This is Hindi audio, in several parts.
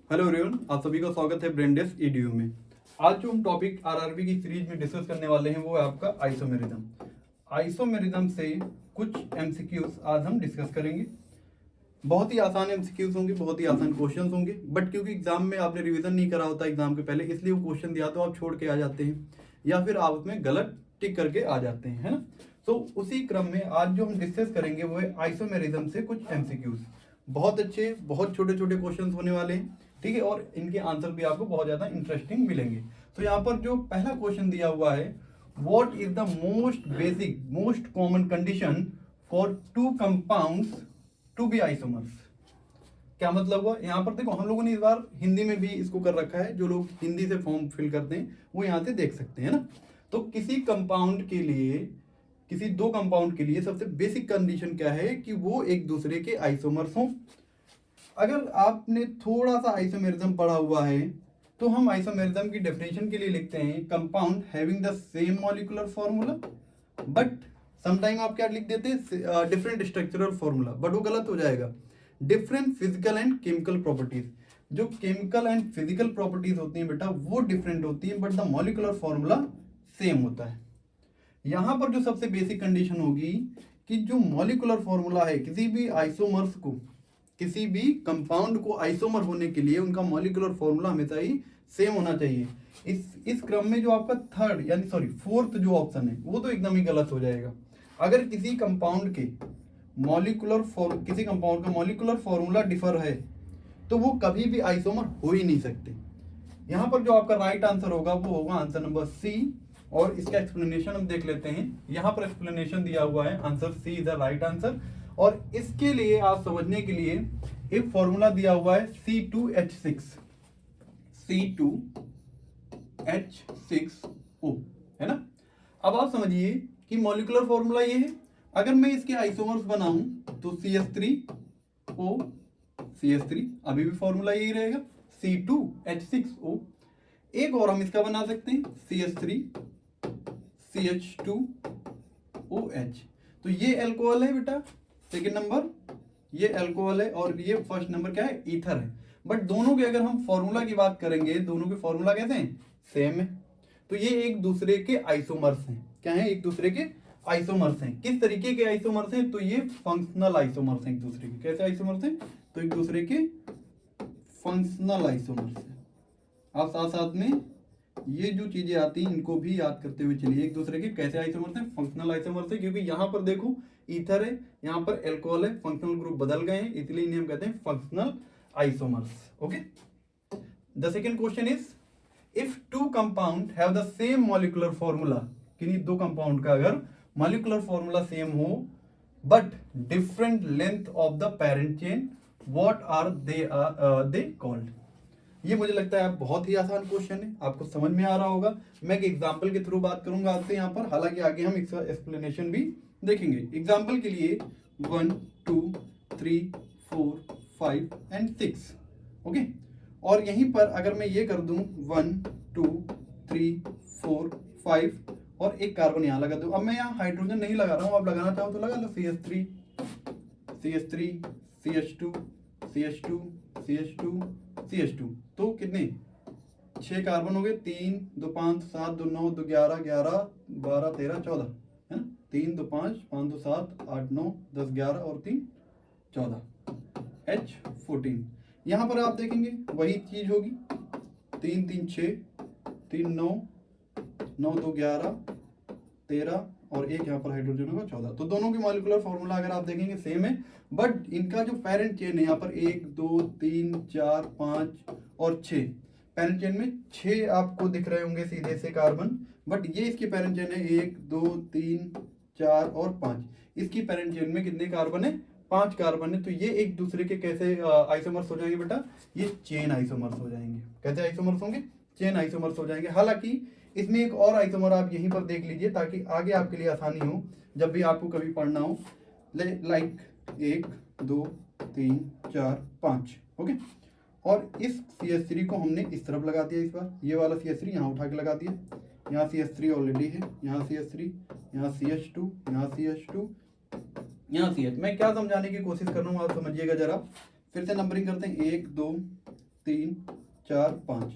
हेलो एवरीवन, आप सभी का स्वागत है ब्रेनडेस ईडीयू में। आज जो हम टॉपिक आरआरबी की सीरीज में डिस्कस करने वाले हैं वो है आपका आइसोमेरिज्म। आइसोमेरिज्म से कुछ एमसीक्यूज आज हम डिस्कस करेंगे। बहुत ही आसान एमसीक्यूज होंगे, बहुत ही आसान क्वेश्चंस होंगे, बट क्योंकि एग्जाम में आपने रिवीजन नहीं करा होता एग्जाम के पहले, इसलिए वो क्वेश्चन दिया तो आप छोड़ के आ जाते हैं या फिर आप उसमें गलत टिक करके आ जाते हैं, है ना। तो उसी क्रम में आज जो हम डिस्कस करेंगे वो है आइसोमेरिज्म से कुछ एमसीक्यूज। बहुत अच्छे, बहुत छोटे छोटे क्वेश्चंस होने वाले हैं, ठीक है, और इनके आंसर भी आपको बहुत ज्यादा इंटरेस्टिंग मिलेंगे। तो यहाँ पर जो पहला क्वेश्चन दिया हुआ है, what is the most basic most common condition for two compounds to be isomers. क्या मतलब हुआ? यहाँ पर देखो, हम लोगों ने इस बार हिंदी में भी इसको कर रखा है, जो लोग हिंदी से फॉर्म फिल करते हैं वो यहाँ से देख सकते हैं ना। तो किसी कंपाउंड के लिए, किसी दो कंपाउंड के लिए सबसे बेसिक कंडीशन क्या है कि वो एक दूसरे के आइसोमर्स हों। अगर आपने थोड़ा सा आइसोमेरिज्म पढ़ा हुआ है तो हम आइसोमेरिज्म की डेफिनेशन के लिए लिखते हैं compound having the same molecular formula, but sometime आप क्या लिख देते हैं, डिफरेंट स्ट्रक्चरल फॉर्मूला, बट वो गलत हो जाएगा। Different physical and chemical properties, जो केमिकल एंड फिजिकल प्रॉपर्टीज होती हैं बेटा वो डिफरेंट होती हैं, but the molecular formula same होता है। यहां पर जो सबसे बेसिक कंडीशन होगी कि जो मॉलिक्यूलर फॉर्मूला है किसी भी आइसोमर्स को, किसी भी कंपाउंड को आइसोमर होने के लिए उनका मॉलिक्यूलर फॉर्मूला हमेशा ही सेम होना चाहिए। इस क्रम में जो आपका थर्ड यानी सॉरी फोर्थ जो ऑप्शन है वो तो एकदम ही गलत हो जाएगा। अगर किसी कंपाउंड के किसी कंपाउंड का मॉलिक्यूलर फॉर्मूला डिफर है तो वो कभी भी आइसोमर हो ही नहीं सकते। यहाँ पर जो आपका राइट आंसर होगा वो होगा आंसर नंबर सी, और इसका एक्सप्लेनेशन हम देख लेते हैं। यहाँ पर एक्सप्लेनेशन दिया हुआ है, answer C is the right answer. और इसके लिए आप समझने के लिए एक फॉर्मूला दिया हुआ है C2H6, C2H6O, है ना। अब आप समझिए कि मॉलिक्यूलर फॉर्मूला ये है, अगर मैं इसके आइसोमर्स बनाऊं तो CH3O CH3, अभी भी फॉर्मूला यही रहेगा C2H6O। एक और हम इसका बना सकते हैं CH3 CH2OH। तो ये अल्कोहल है बेटा, सेकेंड नंबर ये अल्कोहल है, और ये फर्स्ट नंबर क्या है, ईथर है। बट दोनों के अगर हम फॉर्मूला की बात करेंगे, दोनों के फॉर्मूला कैसे हैं, सेम है। तो ये एक दूसरे के आइसोमर्स हैं। क्या है, एक दूसरे के आइसोमर्स हैं। किस तरीके के आइसोमर्स हैं, तो ये फंक्शनल आइसोमर्स हैं एक दूसरे के। कैसे आइसोमर्स हैं, तो एक दूसरे के फंक्शनल आइसोमर्स हैं। आप साथ साथ में ये जो चीजें आती हैं इनको भी याद करते हुए चलिए। एक दूसरे के कैसे आइसोमर्स हैं, फंक्शनल आइसोमर्स है, क्योंकि यहाँ पर देखो ईथर है, यहाँ पर एल्कोहल है, फंक्शनल ग्रुप बदल गए हैं, इसलिए इन्हें हम कहते हैं functional isomers. Okay, the second question is if two compound have the same molecular formula, किन्हीं दो कंपाउंड का अगर मॉलिक्यूलर फॉर्मूला सेम हो but different length of the parent chain, what are they called. ये मुझे लगता है बहुत ही आसान क्वेश्चन है, आपको समझ में आ रहा होगा। मैं एक एग्जांपल के थ्रू बात करूंगा आपसे यहाँ पर, हालांकि आगे हम इसका एक्सप्लेनेशन भी देखेंगे। एग्जांपल के लिए 1 2 3 4 5 एंड 6, ओके। और यहीं पर अगर मैं ये कर दूं 1 2 3 4 5 और एक कार्बन यहाँ लगा दूं। अब मैं यहाँ हाइड्रोजन नहीं लगा रहा हूँ, आप लगाना चाहो तो लगा लो, CH3 CH3 CH2 CH2 CH2 CH2। तो कितने, 6 कार्बन हो गए, 3 2 5 7 2 9 2 11 11 12 13 14, है ना। 3 2 5 5 2 7 8 9 10 11 और 3 14, H14। यहाँ पर आप देखेंगे वही चीज होगी, 3 3 6 3 9 9 2 11 13 और एक यहाँ पर हाइड्रोजन होगा 14। तो दोनों की मॉलिक्यूलर फॉर्मूला अगर आप देखेंगे सेम है, बट इनका जो पेरेंट चेन है यहाँ पर 1 2 3 4 5 और 6, पेरेंट चेन में 6 आपको दिख रहे होंगे सीधे से कार्बन, बट ये इसकी पेरेंट चेन है 1 2 3 4 और 5। इसकी पेरेंट चेन में कितने कार्बन है, 5 कार्बन है। तो ये एक दूसरे के कैसे आइसोमर्स हो जाएंगे बेटा, ये चेन आइसोमर्स हो जाएंगे। कैसे आइसोमर्स होंगे, चेन आइसोमर्स हो जाएंगे। हालांकि इसमें एक और आइसोमर आप यहीं पर देख लीजिए ताकि आगे आपके लिए आसानी हो जब भी आपको कभी पढ़ना हो। Like 1 2 3 4 5, okay. और इस CH3 को हमने इस तरफ लगा दिया, इस बार ये वाला CH3 यहाँ उठा के लगा दिया। यहाँ CH3 ऑलरेडी है, यहाँ CH3, यहाँ CH2, यहाँ CH2, यहाँ CH। मैं क्या समझाने की कोशिश कर रहा हूँ आप समझिएगा जरा। फिर से नंबरिंग करते हैं 1 2 3 4 5।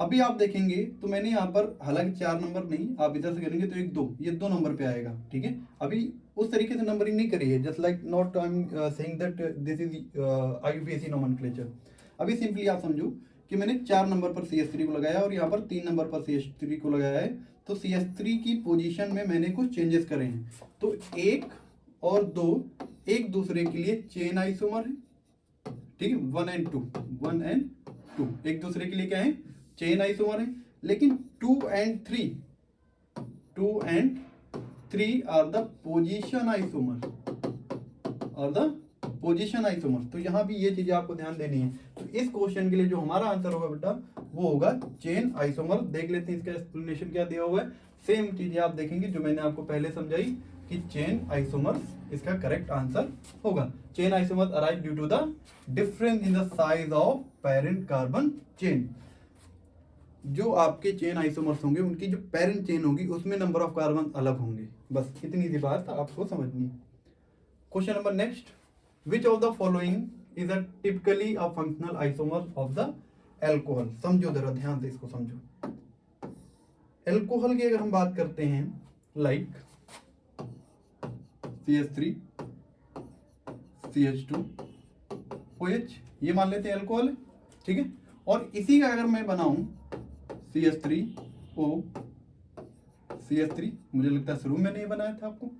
अभी आप देखेंगे तो मैंने यहाँ पर हालांकि 4 नंबर नहीं, आप इधर से करेंगे तो 1 2, ये 2 नंबर पे आएगा, ठीक है। अभी उस तरीके से नंबरिंग नहीं करी है, just like not I am saying that this is IUPAC nomenclature. अभी सिंपली आप समझो कि मैंने 4 नंबर पर CS3 को लगाया और यहाँ पर 3 नंबर पर CS3 को लगाया है, तो CS3 की पोजीशन में मैंने कुछ चेंजेस करे हैं। तो 1 और 2 एक दूसरे के लिए चेन आइसोमर है, ठीक है। 1 and 2 एक दूसरे के लिए क्या है, चेन आइसोमर है। लेकिन 2 and 3 are the position isomer, तो यहाँ भी ये चीजें आपको ध्यान देनी है। तो इस क्वेश्चन के लिए जो हमारा आंसर होगा बेटा वो होगा चेन आइसोमर। देख लेते हैं इसका एक्सप्लेनेशन क्या दिया हुआ है। सेम चीजें आप देखेंगे जो मैंने आपको पहले समझाई कि चेन आइसोमर इसका करेक्ट आंसर होगा। Chain isomer arise due to the difference in the size of parent carbon chain. जो आपके चेन आइसोमर्स होंगे उनकी जो पेरेंट चेन होगी उसमें नंबर ऑफ कार्बन अलग होंगे। बस इतनी सी बात आपको समझनी। Question number next, which of the following is a typically a functional isomer of the alcohol. समझो जरा ध्यान से, इसको समझो। एल्कोहल की अगर हम बात करते हैं लाइक CH3 CH2 OH, ये मान लेते हैं एल्कोहल है, ठीक है। और इसी का अगर मैं बनाऊं CH3O CH3, मुझे लगता है शुरू में नहीं बनाया था आपको।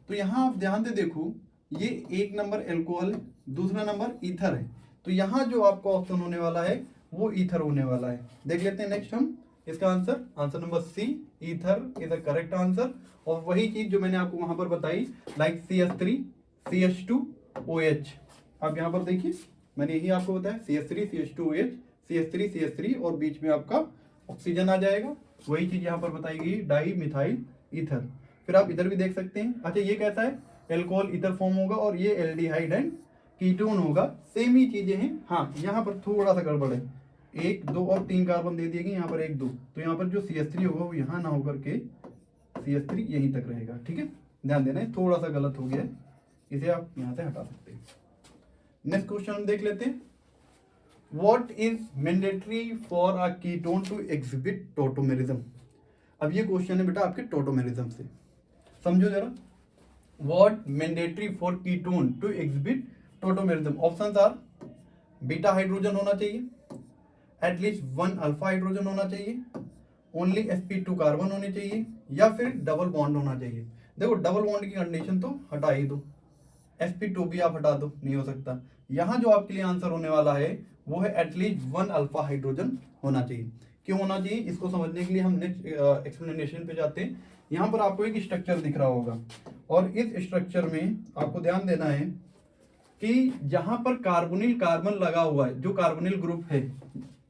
तो यहां आप ध्यान से देखो, ये 1 नंबर एल्कोहल है, दूसरा नंबर ईथर है। तो यहाँ जो आपका ऑप्शन होने वाला है वो ईथर होने वाला है। देख लेते हैं नेक्स्ट हम इसका answer number C, ether is the correct answer. और वही चीज जो मैंने आपको वहां पर बताई लाइक CH3 CH2 OH। आप यहाँ पर देखिए मैंने यही आपको बताया CH3 CH2 OH, CH3 CH3 और बीच में आपका ऑक्सीजन आ जाएगा। वही चीज यहाँ पर बताई गई डाई मिथाइल ईथर। फिर आप इधर भी देख सकते हैं। अच्छा ये कैसा है, एल्कोहल ईथर फॉर्म होगा और ये एल्डिहाइड एंड कीटोन होगा। सेम ही चीजें हैं। हाँ यहाँ पर थोड़ा सा गड़बड़ है, 1 2 और 3 कार्बन दे दिए गए, यहाँ पर 1 2, तो यहाँ पर जो CH3 होगा वो यहाँ ना होकर के CH3 यहीं तक रहेगा, ठीक है। ध्यान देना है, थोड़ा सा गलत हो गया है, इसे आप यहाँ से हटा सकते हैं। नेक्स्ट क्वेश्चन हम देख लेते हैं। What is mandatory for a ketone to exhibit tautomerism? अब ये क्वेश्चन है बेटा आपके टोटोमेरिज्म से, समझो जरा। What mandatory for ketone to exhibit tautomerism? Options are beta hydrogen होना चाहिए, एटलीस्ट 1 अल्फा हाइड्रोजन होना चाहिए, ओनली sp2 कार्बन होने चाहिए, या फिर डबल बॉन्ड होना चाहिए। देखो डबल बॉन्ड की कंडीशन तो हटा ही दो, sp2 भी आप हटा दो, नहीं हो सकता। यहाँ जो आपके लिए आंसर होने वाला है वो है एटलीस्ट 1 अल्फा हाइड्रोजन होना चाहिए। क्यों होना चाहिए इसको समझने के लिए हम नेक्स्ट एक्सप्लेनेशन पे जाते हैं। यहाँ पर आपको एक स्ट्रक्चर दिख रहा होगा और इस स्ट्रक्चर में आपको ध्यान देना है कि जहां पर कार्बोनिल कार्बन लगा हुआ है, जो कार्बोनिल ग्रुप है,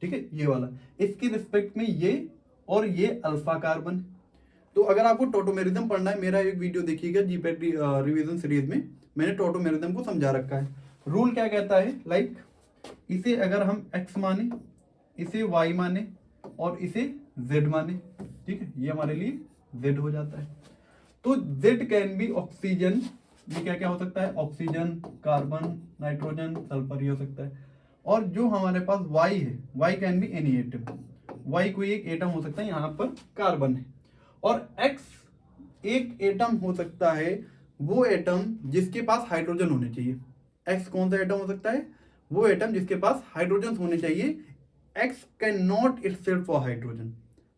ठीक है, ये वाला, इसके रिस्पेक्ट में ये और ये अल्फा कार्बन। तो अगर आपको टोटोमेरिज्म पढ़ना है, मेरा एक वीडियो देखिएगा जीपेट रिवीजन सीरीज में, मैंने टोटोमेरिज्म को समझा रखा है। रूल क्या कहता है, लाइक इसे अगर हम x माने, इसे y माने और इसे z माने, ठीक है, ये हमारे लिए z हो जाता है। तो z कैन बी ऑक्सीजन, ये क्या क्या हो सकता है, ऑक्सीजन, कार्बन, नाइट्रोजन, सल्फर, ये हो सकता है। और जो हमारे पास y है, y can be any atom, y कोई एक एटम हो सकता है, यहाँ पर कार्बन है। और x एक एटम हो सकता है, वो एटम जिसके पास हाइड्रोजन होने चाहिए। x कौन सा एटम हो सकता है, वो एटम जिसके पास हाइड्रोजन होने चाहिए। x can not itself for hydrogen,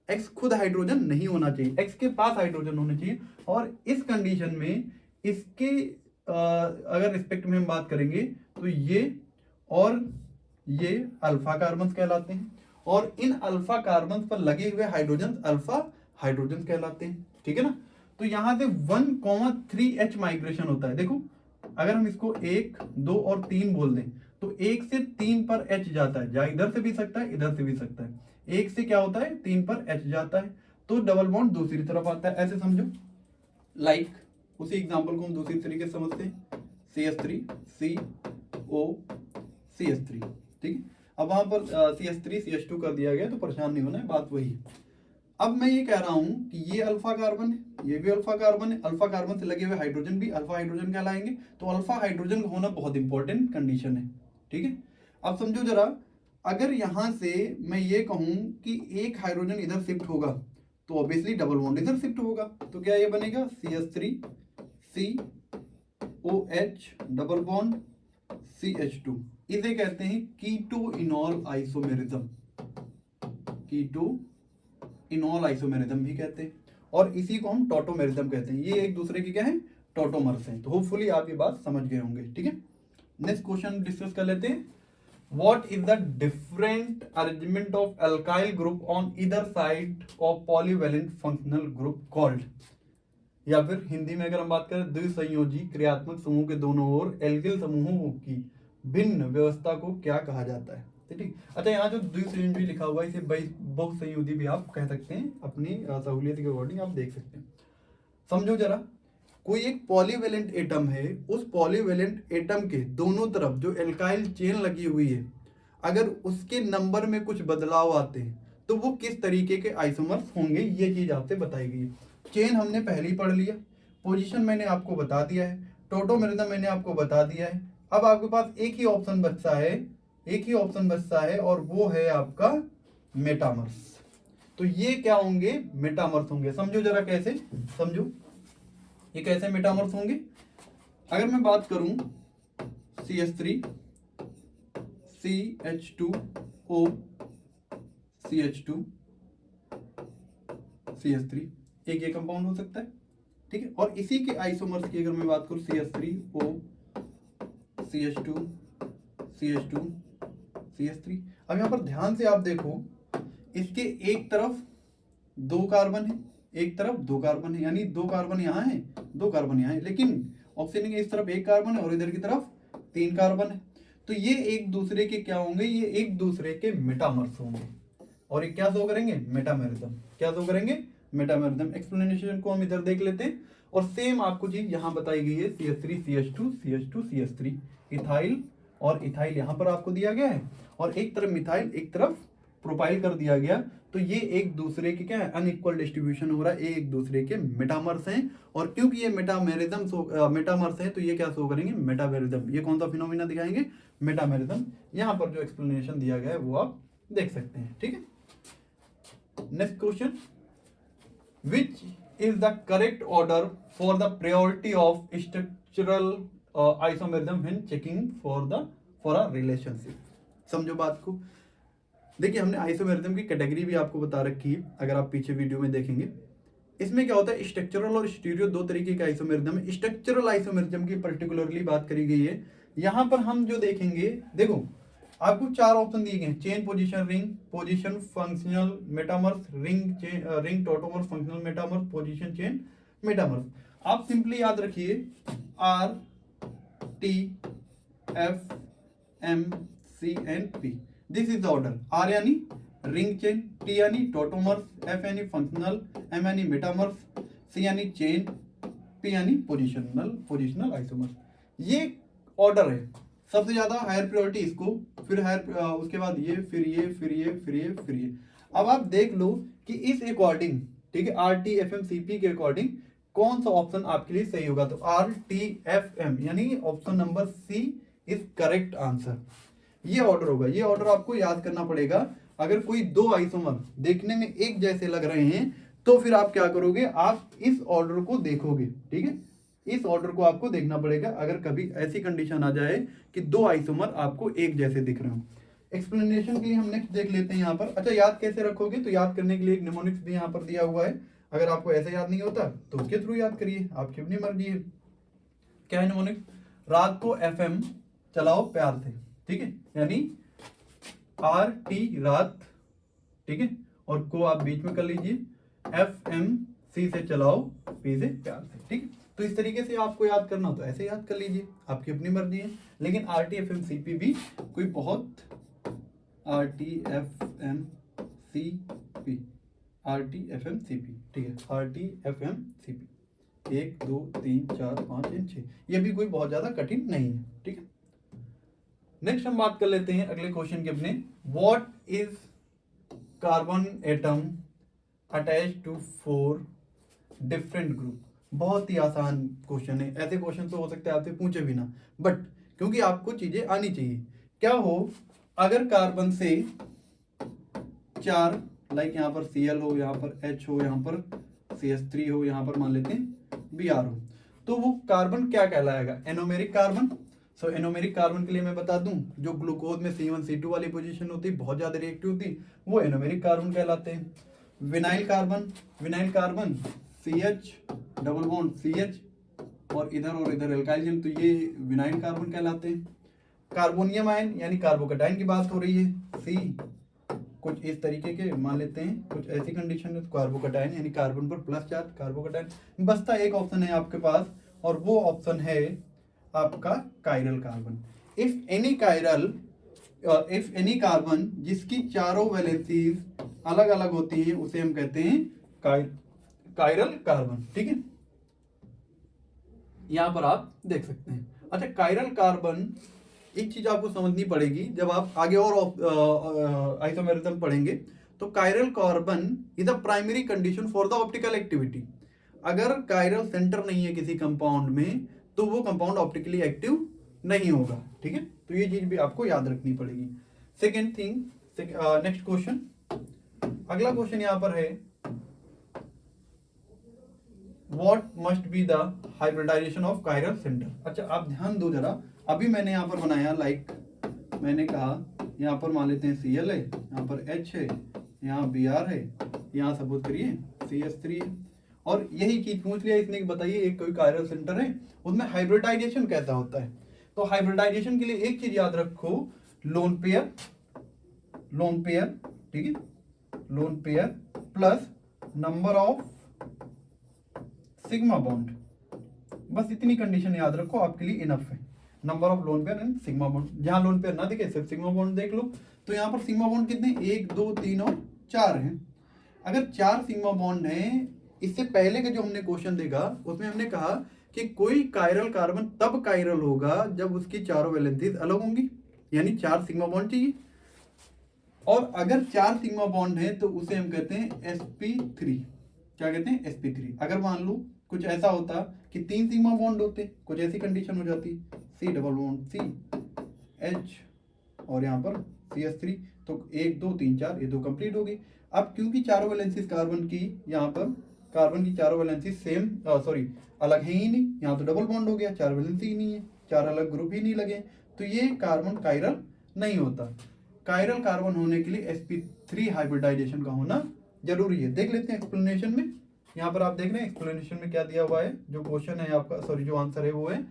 x खुद हाइड्रोजन नहीं होना चाहिए, x के पास हाइड्रोजन होने चाहिए। और इस कंडीशन में इसके अगर रिस्पेक्ट में हम बात करेंगे तो ये और ये अल्फा कार्बन कहलाते हैं, और इन अल्फा कार्बन पर लगे हुए हाइड्रोजन अल्फा हाइड्रोजन कहलाते हैं, ठीक है ना। तो यहां से 1,3H माइग्रेशन होता है। देखो अगर हम इसको 1 2 और 3 बोल दें तो 1 से 3 पर H जाता है, या इधर से भी सकता है इधर से भी सकता है। 1 से क्या होता है 3 पर H जाता है, तो डबल बॉन्ड दूसरी तरफ आता है, ऐसे समझो। लाइक उसी एग्जांपल को हम दूसरी तरीके से समझते हैं, CH3 CO CH3, ठीक है। अब वहां पर CH3 CH2 कर दिया गया, तो परेशान नहीं होना है, बात वही है। अब मैं ये कह रहा हूं कि ये अल्फा कार्बन है, ये भी अल्फा कार्बन है, अल्फा कार्बन से लगे हुए हाइड्रोजन भी अल्फा हाइड्रोजन कहलाएंगे। तो अल्फा हाइड्रोजन का होना बहुत इंपॉर्टेंट कंडीशन है, ठीक है। अब समझो जरा, अगर यहां से मैं ये कहूं कि एक हाइड्रोजन इधर शिफ्ट होगा तो ऑब्वियसली डबल बॉन्ड इधर शिफ्ट होगा, तो क्या ये बनेगा CH3 COH double bond CH2। इसे कहते हैं कीटो इनॉल आइसोमेरिज्म, कीटो इनॉल आइसोमेरिज्म भी कहते हैं, और इसी को हम टॉटोमेरिज्म कहते हैं। ये एक दूसरे के क्या है, टॉटोमर्स हैं। तो होपफुली आप ये बात समझ गए होंगे, ठीक है। नेक्स्ट क्वेश्चन डिस्कस कर लेते हैं। What is the different arrangement of alkyl group on either side of polyvalent functional group called? या फिर हिंदी में अगर हम बात करें, द्विसंयोजी क्रियात्मक समूह के दोनों ओर एल्किल समूहों की भिन्न व्यवस्था को क्या कहा जाता है? ठीक। अच्छा, यहाँ जो द्विसंयोजी लिखा हुआ है इसे बहुसंयोजी भी आप कह सकते हैं, अपनी सहूलियत के अकॉर्डिंग आप देख सकते हैं। समझो जरा, कोई एक पॉलीवेलेंट एटम है, उस पॉलीवेलेंट एटम के दोनों तरफ जो एल्काइल चेन लगी हुई है, अगर उसके नंबर में कुछ बदलाव आते हैं तो वो किस तरीके के आइसोमर्स होंगे, ये चीज आपसे बताई गई है। चेन हमने पहले ही पढ़ लिया, पोजीशन मैंने आपको बता दिया है, टॉटोमेरिज्म मैंने आपको बता दिया है। अब आपके पास एक ही ऑप्शन बचता है और वो है आपका मेटामर्स। तो ये क्या होंगे, मेटामर्स होंगे। समझो जरा कैसे, समझो ये कैसे मेटामर्स होंगे। अगर मैं बात करूं CH3 CH2O CH2 CH3 एक ये कंपाउंड हो सकता है, ठीक है। और इसी के आइसोमर्स की अगर मैं बात करूं CH3O CH2 CH2 CH3। अब यहां पर ध्यान से आप देखो, इसके एक तरफ 2 कार्बन है, एक तरफ 2 कार्बन है, यानी 2 कार्बन यहाँ है, 2 कार्बन यहाँ है, लेकिन ऑक्सीजन के इस तरफ 1 कार्बन है और इधर की तरफ 3 कार्बन है। तो ये एक दूसरे के क्या होंगे, ये एक दूसरे के मेटामर्स होंगे, और ये क्या शो करेंगे, मेटामेरिज्म। क्या शो करेंगे, मेटामेरिज्म। एक्सप्लेनेशन को हम इधर देख लेते हैं, और सेम आपको चीज यहाँ बताई गई है, CH3 CH2 CH2 CH3। Ethyl और इथाइल यहाँ पर आपको दिया गया है, और एक तरफ मिथाइल एक तरफ प्रोपाइल कर दिया गया। तो ये एक दूसरे के क्या है, अनइक्वल डिस्ट्रीब्यूशन हो रहा है, एक दूसरे के मेटामर्स हैं। और क्योंकि ये मेटामर्स हैं तो ये क्या शो करेंगे, मेटामेरिज्म। ये कौन सा फिनोमिना दिखाएंगे, मेटामेरिज्म। यहाँ पर जो एक्सप्लेनेशन दिया गया है वो आप देख सकते हैं, ठीक है। Next question, which is the correct order for the priority of structural isomerism when checking for a relationship. समझो बात को। देखिए, हमने आइसोमेरिज्म की कैटेगरी भी आपको बता रखी है, अगर आप पीछे वीडियो में देखेंगे। इसमें क्या होता है, स्ट्रक्चरल और स्टीरियो दो तरीके का आइसोमेरिज्म है। स्ट्रक्चरल आइसोमेरिज्म की पर्टिकुलरली बात करी गई है। यहाँ पर हम जो देखेंगे, देखो आपको 4 ऑप्शन दिए गए हैं, chain position ring, position functional metamers, ring tautomers, functional metamers, position chain metamers. आप सिंपली याद रखिए RTFMCNP, this is the order. R यानी रिंग चेन, T यानी टॉटोमर्स, F यानी फंक्शनल, M यानी मेटामर्स, C यानी चेन, P यानी पोजिशनल आइसोमर्स। ये ऑर्डर है। सबसे ज्यादा हायर प्रायोरिटी इसको, फिर उसके बाद ये, फिर ये, फिर ये, फिर ये, फिर ये। अब आप देख लो कि इस अकॉर्डिंग, ठीक है, RTFMCP के अकॉर्डिंग कौन सा ऑप्शन आपके लिए सही होगा। तो RTFM यानी option number C is correct answer. ये ऑर्डर होगा, ये ऑर्डर आपको याद करना पड़ेगा। अगर कोई 2 आइसोमर देखने में एक जैसे लग रहे हैं तो फिर आप क्या करोगे, आप इस ऑर्डर को देखोगे, ठीक है, इस ऑर्डर को आपको देखना पड़ेगा। अगर कभी ऐसी कंडीशन आ जाए कि 2 आइसोमर आपको एक जैसे दिख रहे हो। एक्सप्लेनेशन के लिए हम नेक्स्ट देख लेते हैं यहाँ पर। अच्छा, याद कैसे रखोगे, तो याद करने के लिए एक निमोनिक्स भी यहाँ पर दिया हुआ है। अगर आपको ऐसे याद नहीं होता तो उसके थ्रू याद करिए, आपकी अपनी मर्जी है। क्या है निमोनिक्स, रात को FM चलाओ प्यार से, ठीक है, यानी RT रात, ठीक है, और को आप बीच में कर लीजिए, FMC से चलाओ, P से प्यार से, ठीक है। तो इस तरीके से आपको याद करना हो तो ऐसे याद कर लीजिए, आपकी अपनी मर्जी है। लेकिन RTFMCP भी कोई बहुत RTFMCP, ठीक है, RTFMCP 1 2 3 4 5 6, ये भी कोई बहुत ज्यादा कठिन नहीं है, ठीक है। नेक्स्ट हम बात कर लेते हैं अगले क्वेश्चन के अपने। What is carbon atom attach to 4 different group. बहुत ही आसान क्वेश्चन है, ऐसे क्वेश्चन तो हो सकते हैं आपसे पूछे भी ना, बट क्योंकि आपको चीजें आनी चाहिए। क्या हो अगर कार्बन से 4 लाइक यहाँ पर Cl हो, यहाँ पर H हो, यहाँ पर CH3 हो, यहाँ पर मान लेते हैं Br हो, तो वो कार्बन क्या कहलाएगा? Anomeric carbon. So anomeric carbon के लिए मैं बता दूं, जो ग्लूकोज में C1C2 वाली पोजीशन होती है, बहुत ज्यादा रिएक्टिव होती है, वो एनोमेरिक कार्बन कहलाते हैं। Vinyl carbon CH double bond CH और इधर एल्काइल, तो ये विनाइल कार्बन कहलाते हैं। कार्बोनियम आयन यानी कार्बोकैटायन की बात हो रही है, C कुछ इस तरीके के मान लेते हैं, कुछ ऐसी कंडीशन है, कार्बोकैटायन यानी कार्बन पर प्लस चार्ज कार्बोकैटायन। बसता एक ऑप्शन है आपके पास और वो ऑप्शन है आपका chiral carbon. If any carbon जिसकी चारों वैलेंसीज अलग अलग होती हैं उसे हम कहते हैं कायरल कार्बन। ठीक है, यहां पर आप देख सकते हैं। अच्छा, कायरल कार्बन एक चीज आपको समझनी पड़ेगी जब आप आगे और आइसोमेरिज्म पढ़ेंगे, तो chiral carbon is a primary condition for the optical activity. अगर कायरल सेंटर नहीं है किसी कंपाउंड में तो वो कंपाउंड ऑप्टिकली एक्टिव नहीं होगा। ठीक है, तो ये चीज भी आपको याद रखनी पड़ेगी। सेकेंड थिंग, नेक्स्ट क्वेश्चन, अगला क्वेश्चन यहां पर है, what must be the hybridisation of chiral centre. अच्छा, आप ध्यान दो जरा, अभी मैंने यहाँ पर बनाया लाइक मैंने कहा यहाँ पर मान लेते हैं Cl है, यहाँ पर H है, यहाँ Br है, यहाँ सपोज करिए CH3 है, और यही चीज पूछ लिया इसने कि बताइए एक कोई कायरल सेंटर है, उसमें हाइब्रिडाइजेशन कैसा होता है। तो हाइब्रिडाइजेशन के लिए एक चीज याद रखो, लोन पेयर, ठीक है, lone pair plus number of sigma bond, बस इतनी कंडीशन याद रखो, आपके लिए इनफ है। Number of lone pair and sigma bond, जहां लोन पेयर ना दिखे सिर्फ सिग्मा बॉन्ड देख लो। तो यहाँ पर सिग्मा बॉन्ड कितने, 1 2 3 और 4 हैं। अगर 4 सिग्मा बॉन्ड हैं, इससे पहले का जो हमने क्वेश्चन देखा उसमें हमने कहा कि कोई कायरल कार्बन तब कायरल होगा जब उसकी चारों वैलेंसीज अलग होंगी, यानी 4 सिग्मा बॉन्ड चाहिए। और अगर 4 सिग्मा बॉन्ड है तो उसे हम कहते हैं sp3। क्या कहते हैं, sp3। अगर मान लो कुछ ऐसा होता कि 3 सिग्मा बॉन्ड होते, कुछ ऐसी कंडीशन हो जाती, C double bond C H और यहाँ पर CH3, तो 1 2 3 4 ये 2 कंप्लीट हो गई। अब क्योंकि चारों वैलेंसीज कार्बन की, यहाँ पर कार्बन की चारों वैलेंसीज सेम अलग है ही नहीं, यहाँ तो डबल बॉन्ड हो गया, 4 वैलेंसी ही नहीं है, 4 अलग ग्रुप ही नहीं लगे, तो ये कार्बन कायरल नहीं होता। कायरल कार्बन होने के लिए sp3 हाइब्रिडाइजेशन का होना जरूरी है। देख लेते हैं एक्सप्लेनेशन में, यहाँ पर आप देख रहे हैं एक्सप्लेनेशन में क्या दिया हुआ है, जो क्वेश्चन है आपका, जो आंसर है वो है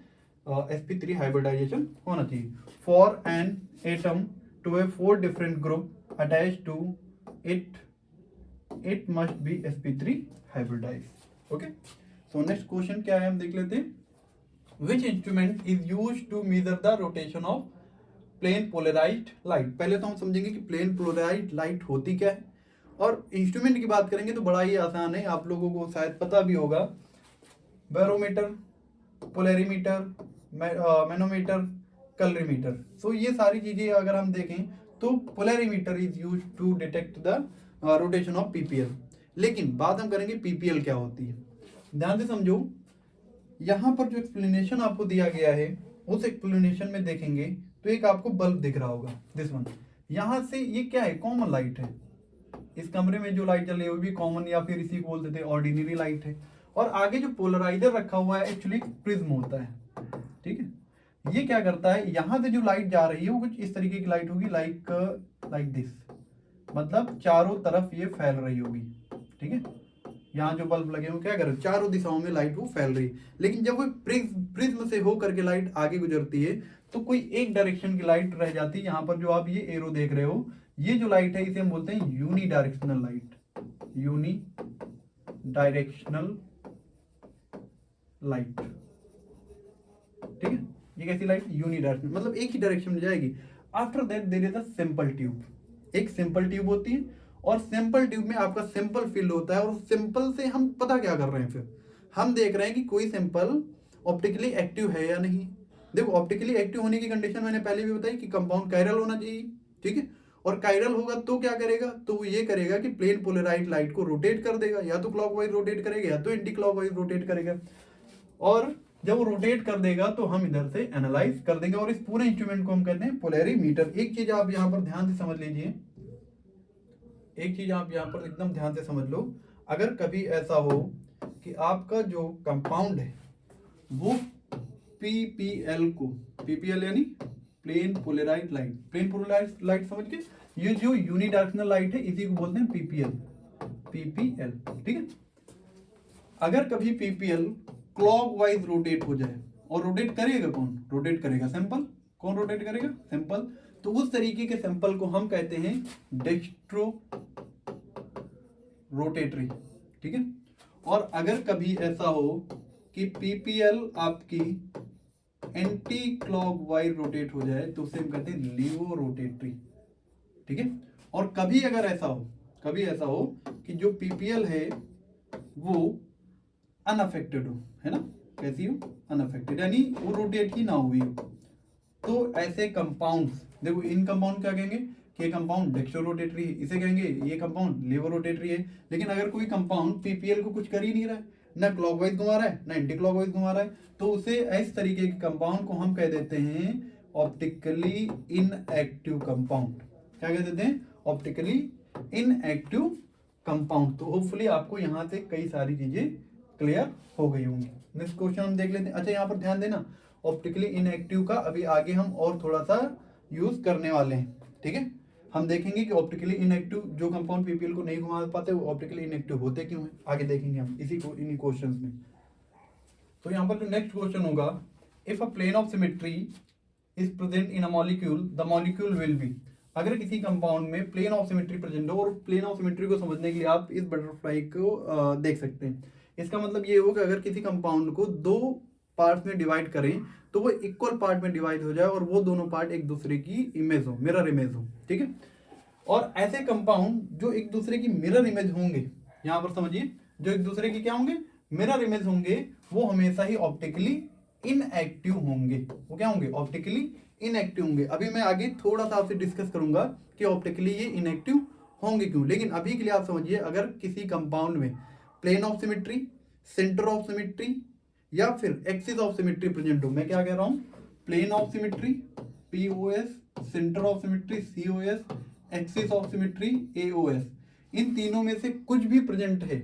sp3 हाइब्रिडाइजेशन होना चाहिए। For an atom to have 4 different group attached to it must be sp3 hybridised. Okay, so next question क्या है हम देख लेते हैं। Which instrument is used to measure the rotation of plane polarised light. पहले तो हम समझेंगे कि प्लेन पोलराइज्ड लाइट होती क्या है, और इंस्ट्रूमेंट की बात करेंगे तो बड़ा ही आसान है, आप लोगों को शायद पता भी होगा, barometer, polarimeter, manometer, colorimeter. So ये सारी चीजें अगर हम देखें तो polarimeter is use to detect the rotation of PPL. लेकिन बात हम करेंगे पीपीएल क्या होती है, ध्यान से समझो। यहाँ पर जो एक्सप्लेनेशन आपको दिया गया है उस एक्सप्लेनेशन में देखेंगे तो एक आपको बल्ब दिख रहा होगा, दिस वन। यहाँ से ये क्या है, कॉमन लाइट है, इस कमरे में जो लाइट जल रही है वो भी कॉमन या फिर इसी को बोल देते हैं ऑर्डिनरी लाइट है। और आगे जो पोलराइजर रखा हुआ है एक्चुअली प्रिज्म होता है। ठीक है, ये क्या करता है, यहाँ से जो लाइट जा रही है वो कुछ इस तरीके की लाइट होगी, लाइक दिस, मतलब चारों तरफ ये फैल रही होगी। ठीक है, यहाँ जो बल्ब लगे हो क्या कर रहे, चारों दिशाओं में लाइट वो फैल रही है। लेकिन जब वो प्रिज्म से हो करके लाइट आगे गुजरती है तो कोई एक डायरेक्शन की लाइट रह जाती है। यहाँ पर जो आप ये एरो देख रहे हो, ये जो लाइट है इसे हम बोलते हैं unidirectional light, unidirectional light. ठीक है, ये कैसी लाइट, यूनी डायरेक्शनल, मतलब एक ही डायरेक्शन में जाएगी। After that there is a simple tube, एक सिंपल ट्यूब होती है और सिंपल ट्यूब में आपका सिंपल फिल होता है। और सिंपल से हम पता क्या कर रहे हैं, फिर हम देख रहे हैं कि कोई सिंपल ऑप्टिकली एक्टिव है या नहीं। देखो, ऑप्टिकली एक्टिव होने की कंडीशन मैंने पहले भी बताई कि कंपाउंड कायरल होना चाहिए। ठीक है, और कायरल होगा तो क्या करेगा, तो वो ये करेगा कि प्लेन पोलराइज्ड लाइट को रोटेट कर देगा, या तो क्लॉकवाइज रोटेट करेगा या तो एंटी क्लॉकवाइज रोटेट करेगा। और जब वो रोटेट कर देगा तो हम इधर से एनालाइज कर देंगे, और इस पूरे इंस्ट्रूमेंट को हम कहते हैं पोलैरीमीटर। एक चीज आप यहाँ पर ध्यान से समझ लीजिए, एक चीज आप यहाँ पर एकदम ध्यान से समझ लो, अगर कभी ऐसा हो कि आपका जो कंपाउंड है वो पीपीएल को, पीपीएल यानी plane polarised light, plane polarised light समझ के, ये जो यूनिडायरेक्शनल लाइट है इसी को बोलते हैं पीपीएल, पीपीएल, ठीक है। अगर कभी पीपीएल क्लॉकवाइज रोटेट हो जाए, और रोटेट करेगा कौन? रोटेट करेगा सैंपल। कौन रोटेट करेगा? सैंपल। तो उस तरीके के सैंपल को हम कहते हैं डेक्स्ट्रो रोटेटरी, ठीक है। और अगर कभी ऐसा हो कि पीपीएल आपकी एंटी क्लॉकवाइज रोटेट हो जाए तो उसे हम कहते हैं लीवो रोटेटरी, ठीक है। और कभी अगर ऐसा हो, कभी ऐसा हो कि जो पीपीएल है वो अनअफेक्टेड हो, है ना, कैसी हो? अनअफेक्टेड, यानी वो रोटेट ही ना हुई हो, तो ऐसे कंपाउंड्स, देखो इन कंपाउंड क्या कहेंगे कि ये कंपाउंड डेक्स्ट्रो रोटेटरी है, इसे कहेंगे ये कंपाउंड लीवो रोटेटरी है। लेकिन अगर कोई कंपाउंड पीपीएल को कुछ कर ही नहीं रहा है, ना क्लॉकवाइज घुमा रहा है ना एंटी क्लॉकवाइज घुमा रहा है, तो उसे इस तरीके के कंपाउंड को हम कह देते हैं ऑप्टिकली इनएक्टिव कंपाउंड। क्या कह देते हैं? Optically inactive compound. तो होपफुली आपको यहाँ से कई सारी चीजें क्लियर हो गई होंगी। नेक्स्ट क्वेश्चन हम देख लेते हैं। अच्छा, यहाँ पर ध्यान देना, ऑप्टिकली इनएक्टिव का अभी आगे हम और थोड़ा सा यूज करने वाले हैं, ठीक है। हम देखेंगे कि ऑप्टिकली इनएक्टिव जो कंपाउंड पीपीएल को नहीं घुमा पाते वो ऑप्टिकली इनएक्टिव होते क्यों हैं, आगे देखेंगे हम इसी को, इन्हीं क्वेश्चंस में। तो यहाँ पर जो नेक्स्ट क्वेश्चन होगा, if a plane of symmetry is present in a molecule the molecule will be. अगर किसी कंपाउंड में प्लेन ऑफ सिमेट्री प्रेजेंट हो, और प्लेन ऑफ सिमेट्री को समझने के लिए आप इस बटरफ्लाई को देख सकते हैं। इसका मतलब ये हो कि अगर किसी कंपाउंड को दो पार्ट में डिवाइड करें तो वो इक्वल पार्ट में डिवाइड हो जाए और वो दोनों पार्ट एक दूसरे की इमेज हो, मिरर इमेज हो, ठीक है। और ऐसे कंपाउंड जो एक दूसरे की मिरर इमेज होंगे, यहां पर समझिए, जो एक दूसरे की क्या होंगे? मिरर इमेज होंगे, वो हमेशा ही ऑप्टिकली इनएक्टिव होंगे। वो क्या होंगे? ऑप्टिकली इनएक्टिव होंगे। अभी मैं आगे थोड़ा सा आपसे डिस्कस करूंगा कि ऑप्टिकली ये इनएक्टिव होंगे क्यों, लेकिन अभी के लिए आप समझिए, अगर किसी कंपाउंड में plane of symmetry, centre of symmetry या फिर एक्सिस ऑफ सिमेट्री प्रेजेंट हो, मैं क्या कह रहा हूं? Plane of symmetry POS, centre of symmetry COS, axis of symmetry AOS, इन तीनों में से कुछ भी प्रेजेंट है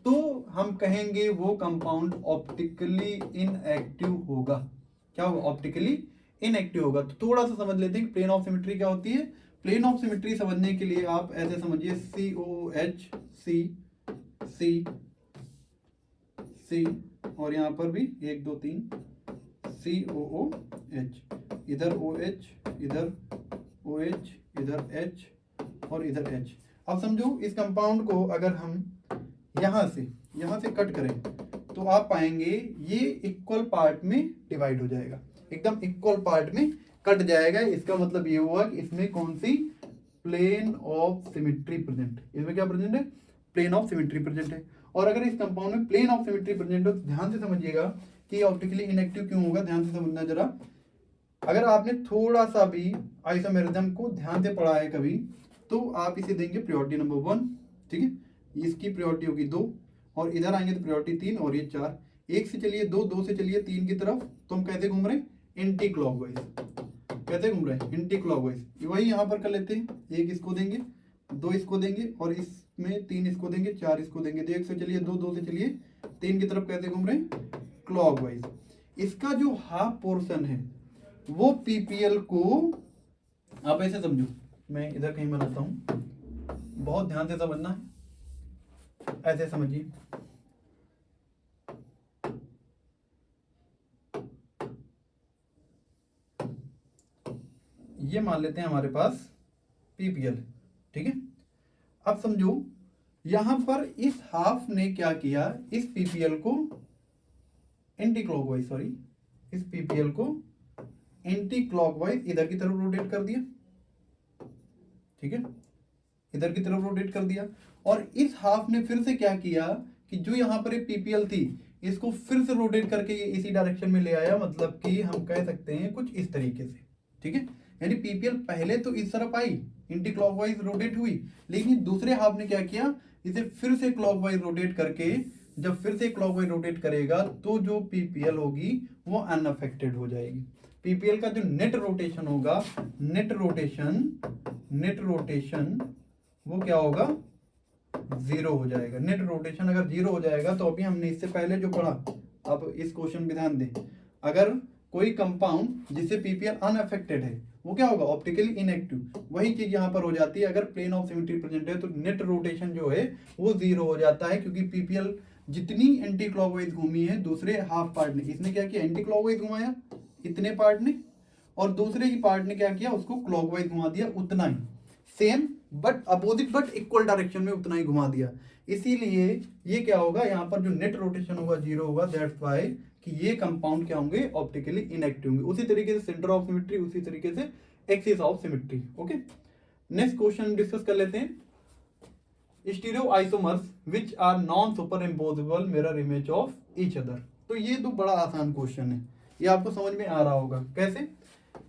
तो हम कहेंगे वो कंपाउंड ऑप्टिकली इनएक्टिव होगा। क्या होगा? ऑप्टिकली इनएक्टिव होगा। तो थोड़ा सा समझ लेते हैं कि प्लेन ऑफ सिमेट्री क्या होती है। प्लेन ऑफ सिमेट्री समझने के लिए आप ऐसे समझिए, COH C और यहाँ पर भी 1 2 3 COOH, इधर OH, इधर OH, इधर H और इधर H। अब समझो इस कंपाउंड को अगर हम यहाँ से कट करें तो आप पाएंगे ये इक्वल पार्ट में डिवाइड हो जाएगा, एकदम इक्वल पार्ट में कट जाएगा। इसका मतलब ये हुआ कि इसमें कौन सी? Plane of symmetry present. इसमें क्या प्रेजेंट है? प्लेन ऑफ सिमेट्री प्रेजेंट है। और अगर इस कंपाउंड में प्लेन ऑफ सिमेट्री प्रेजेंट हो तो ध्यान से समझिएगा कि ऑप्टिकली इनएक्टिव क्यों होगा। ध्यान से समझना जरा, अगर आपने थोड़ा सा भी आइसोमेरिज्म को ध्यान से पढ़ा है कभी, तो आप इसे देंगे प्रायोरिटी नंबर 1, ठीक है। इसकी प्रायोरिटी होगी 2 और इधर आएंगे तो प्रायोरिटी 3 और ये 4। 1 से चलिए 2, 2 से चलिए 3 की तरफ, तो हम कैसे घूम रहे हैं? Anti clockwise. कैसे घूम रहे हैं? Anti clockwise. वही यहाँ पर कर लेते हैं, 1 इसको देंगे, 2 इसको देंगे और इसमें 3 इसको देंगे, 4 इसको देंगे। तो 1 से चलिए 2, 2 से चलिए 3 की तरफ कैसे घूम रहे हैं? क्लॉकवाइज। इसका जो हाफ पोर्शन है वो पीपीएल को, आप ऐसे समझो, मैं इधर कहीं बनाता हूं, बहुत ध्यान से समझना है, ऐसे समझिए। ये मान लेते हैं हमारे पास पीपीएल, ठीक है। अब समझो यहां पर इस हाफ ने क्या किया? इस पीपीएल को एंटी क्लॉकवाइज, सॉरी, इस पीपीएल को एंटी क्लॉकवाइज इधर की तरफ रोटेट कर दिया, ठीक है, इधर की तरफ रोटेट कर दिया। और इस हाफ ने फिर से क्या किया कि जो यहां पर एक पीपीएल थी इसको फिर से रोटेट करके ये इसी डायरेक्शन में ले आया। मतलब कि हम कह सकते हैं कुछ इस तरीके से, ठीक है। यानी पीपीएल पहले तो इस तरफ आई, एंटी क्लॉकवाइज रोटेट हुई, लेकिन दूसरे हाफ ने क्या किया? इसे फिर से क्लॉकवाइज रोटेट करके जब फिर से क्लॉकवाइज रोटेट करेगा तो जो पीपीएल होगी वो अनअफेक्टेड हो जाएगी। पीपीएल का जो नेट रोटेशन होगा, नेट रोटेशन वो क्या होगा, जीरो हो जाएगा। नेट रोटेशन अगर जीरो हो जाएगा तो अभी हमने इससे पहले जो पढ़ा, अब इस क्वेश्चन में ध्यान दें, अगर कोई कंपाउंड जिससे पीपीएल अनअफेक्टेड है वो क्या होगा, ऑप्टिकली इनएक्टिव। वही चीज यहाँ पर हो जाती है, अगर प्लेन ऑफ सिमेट्री प्रेजेंट है तो नेट रोटेशन जो है वो जीरो हो जाता है, क्योंकि पीपीएल जितनी एंटी क्लॉकवाइज घूमी है दूसरे हाफ पार्ट ने, इसने क्या किया, एंटी क्लॉकवाइज घुमाया इतने पार्ट ने, और दूसरे ही पार्ट ने क्या किया, उसको क्लॉकवाइज घुमा दिया उतना ही, same but opposite but equal direction में उतना ही घुमा दिया। इसीलिए ये क्या होगा, यहाँ पर जो नेट रोटेशन होगा जीरो होगा, दैट्स व्हाई कि ये कंपाउंड क्या होंगे, ऑप्टिकली इनएक्टिव होंगे। उसी तरीके से सेंटर ऑफ सिमेट्री, उसी तरीके से axis of symmetry. Okay, next question discuss कर लेते हैं। Stereoisomers which are non superimposable mirror image of each other. तो ये तो बड़ा आसान क्वेश्चन है, ये आपको समझ में आ रहा होगा कैसे।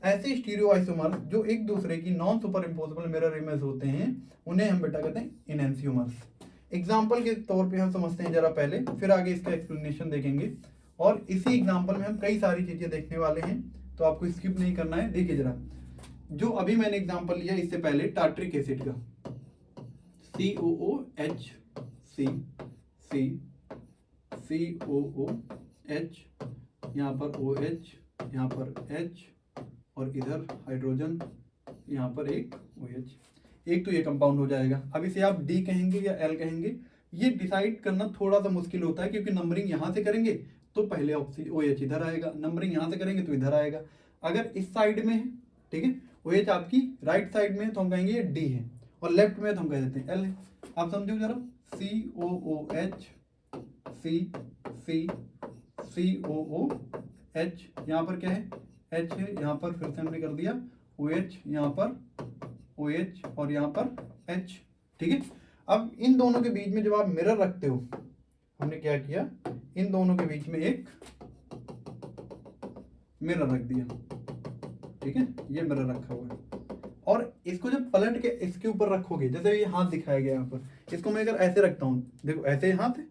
ऐसे स्टीरियो आइसोमर्स जो एक दूसरे की non superimposable mirror image होते हैं उन्हें हम बेटा कहते हैं इनएंसियोमर्स। एग्जाम्पल के तौर पे हम समझते हैं जरा पहले, फिर आगे इसका एक्सप्लेनेशन देखेंगे। और इसी एग्जाम्पल में हम कई सारी चीजें देखने वाले हैं, तो आपको स्किप नहीं करना है। देखिए जरा, जो अभी मैंने एग्जाम्पल लिया इससे पहले टार्ट्रिक एसिड का, COOH, COOH, यहाँ पर OH, यहाँ पर H, और इधर हाइड्रोजन, यहाँ पर एक OH। एक तो ये कंपाउंड हो जाएगा। अब इसे आप D कहेंगे या L कहेंगे, ये डिसाइड करना थोड़ा सा मुश्किल होता है, क्योंकि नंबरिंग यहाँ से करेंगे तो पहले OH इधर आएगा, नंबरिंग यहाँ से करेंगे तो इधर आएगा। अगर इस साइड में है, ठीक है, OH आपकी राइट साइड में है तो हम कहेंगे ये D है, और लेफ्ट में तो हम कह देते हैं L है। आप समझो जरा, COOH, COOH, यहाँ पर क्या है, H है, यहाँ पर फिर से हमने कर दिया OH, यहाँ पर OH, और यहाँ पर H, ठीक है। अब इन दोनों के बीच में जब आप मिरर रखते हो, हमने क्या किया, इन दोनों के बीच में एक मिरर रख दिया, ठीक है, ये मिरर रखा हुआ है। और इसको जब पलट के इसके ऊपर रखोगे, जैसे ये हाथ दिखाया गया यहाँ पर, इसको मैं अगर ऐसे रखता हूँ, देखो ऐसे हाथ है,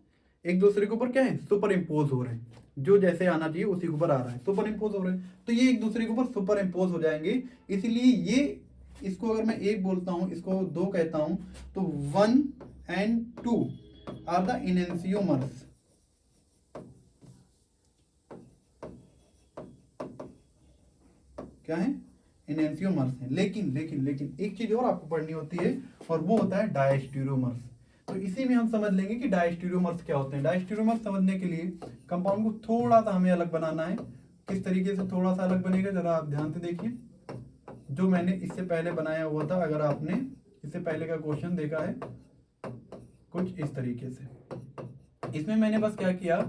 एक दूसरे के ऊपर क्या है, सुपर इम्पोज हो रहे हैं, जो जैसे आना चाहिए उसी के ऊपर आ रहा है, सुपर इम्पोज हो रहे हैं, तो ये एक दूसरे के ऊपर सुपर इम्पोज हो जाएंगे। इसीलिए ये, इसको अगर मैं एक बोलता हूँ, इसको दो कहता हूँ, तो 1 and 2 आर द इनएंसियोमर्स। क्या है, इनएंसियोमर्स है। लेकिन लेकिन लेकिन एक चीज और आपको पढ़नी होती है, और वो होता है डायस्टीरियोमर्स। तो इसी में हम समझ लेंगे कि डायस्टीरियोमर्स क्या होते हैं। डायस्टीरियोमर्स समझने के लिए कंपाउंड को थोड़ा सा हमें अलग बनाना है। किस तरीके से थोड़ा सा अलग बनेगा, जरा आप ध्यान से देखिए। जो मैंने इससे पहले बनाया हुआ था, अगर आपने इससे पहले का क्वेश्चन देखा है, कुछ इस तरीके से, इसमें मैंने बस क्या किया,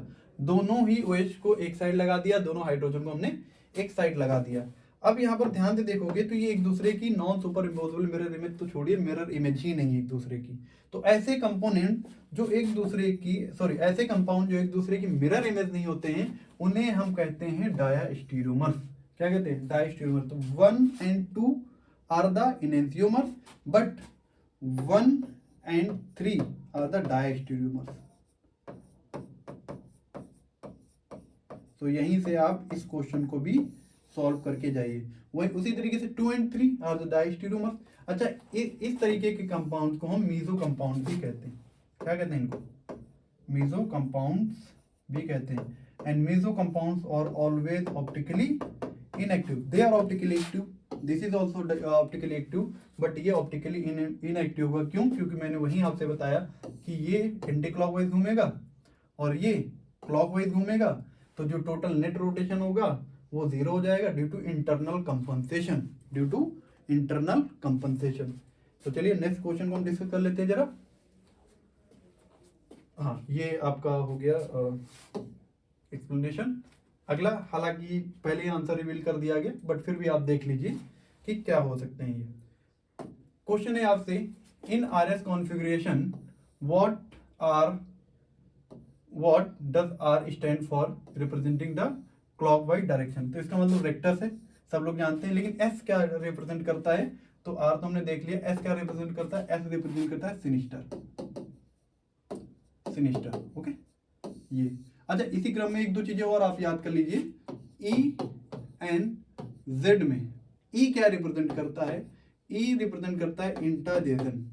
दोनों ही OH को एक साइड लगा दिया, दोनों हाइड्रोजन को हमने एक साइड लगा दिया। अब यहाँ पर ध्यान से देखोगे तो ये एक दूसरे की non superimposable mirror image तो छोड़िए, मिरर इमेज ही नहीं है एक दूसरे की। तो ऐसे कंपोनेंट जो एक दूसरे की, सॉरी, ऐसे कंपाउंड जो एक दूसरे की मिरर इमेज नहीं होते हैं, उन्हें हम कहते हैं डायस्टीरियोमर्स। क्या कहते हैं, डायस्टीरियोमर्स। तो 1 and 2 are the enantiomers, but 1 and 3 are the diastereomers. तो यहीं से आप इस क्वेश्चन को भी सॉल्व करके जाइए। वही उसी तरीके से 2 and 3 आर द डायस्टीरियोमर्स। अच्छा, इस तरीके के कंपाउंड को हम मीजो कंपाउंड भी कहते हैं। क्या कहते हैं इनको, मीजो कंपाउंड्स भी कहते हैं। And meso compounds are always optically inactive. They are optically active, this is also optically active, but ये ऑप्टिकली इनएक्टिव होगा। क्यों, क्योंकि मैंने वही आपसे बताया कि ये एंटी क्लॉकवाइज घूमेगा और ये क्लॉकवाइज घूमेगा, तो जो टोटल नेट रोटेशन होगा वो जीरो हो जाएगा due to internal compensation, due to internal compensation. तो चलिए नेक्स्ट क्वेश्चन को हम डिस्कस कर लेते हैं जरा। हाँ, ये आपका हो गया एक्सप्लेनेशन। अगला, हालांकि पहले ही आंसर रिवील कर दिया गया, बट फिर भी आप देख लीजिए कि क्या हो सकते हैं। ये क्वेश्चन है आपसे, इन RS configuration what does R stand for representing the clockwise direction. तो इसका मतलब वेक्टर्स है, सब लोग जानते हैं, लेकिन S क्या रिप्रेजेंट करता है, तो R तो हमने देख लिया। S क्या रिप्रेजेंट करता है, S रिप्रेजेंट करता है सिनिस्टर। ओके, ये। अच्छा, इसी क्रम में एक दो चीजें और आप याद कर लीजिए। ई एन जेड में ई क्या रिप्रेजेंट करता है? ई रिप्रेजेंट करता है इंटाजेशन,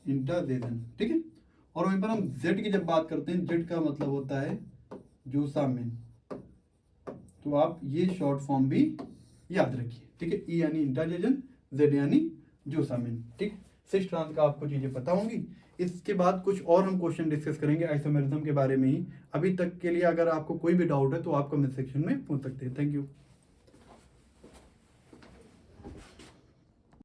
इंटाजेशन, ठीक है। और वहीं पर हम जेड की जब बात करते हैं, जेड का मतलब होता है जोसामिन। तो आप ये शॉर्ट फॉर्म भी याद रखिए, ठीक है। ई यानी इंटाजेशन, जेड यानी जोसामिन, ठीक। 6th ट्रांस का आपको चीजें पता होंगी। इसके बाद कुछ और हम क्वेश्चन डिस्कस करेंगे आइसोमेरिज्म के बारे में ही। अभी तक के लिए अगर आपको कोई भी डाउट है तो आप कमेंट सेक्शन में पूछ सकते हैं। Thank you.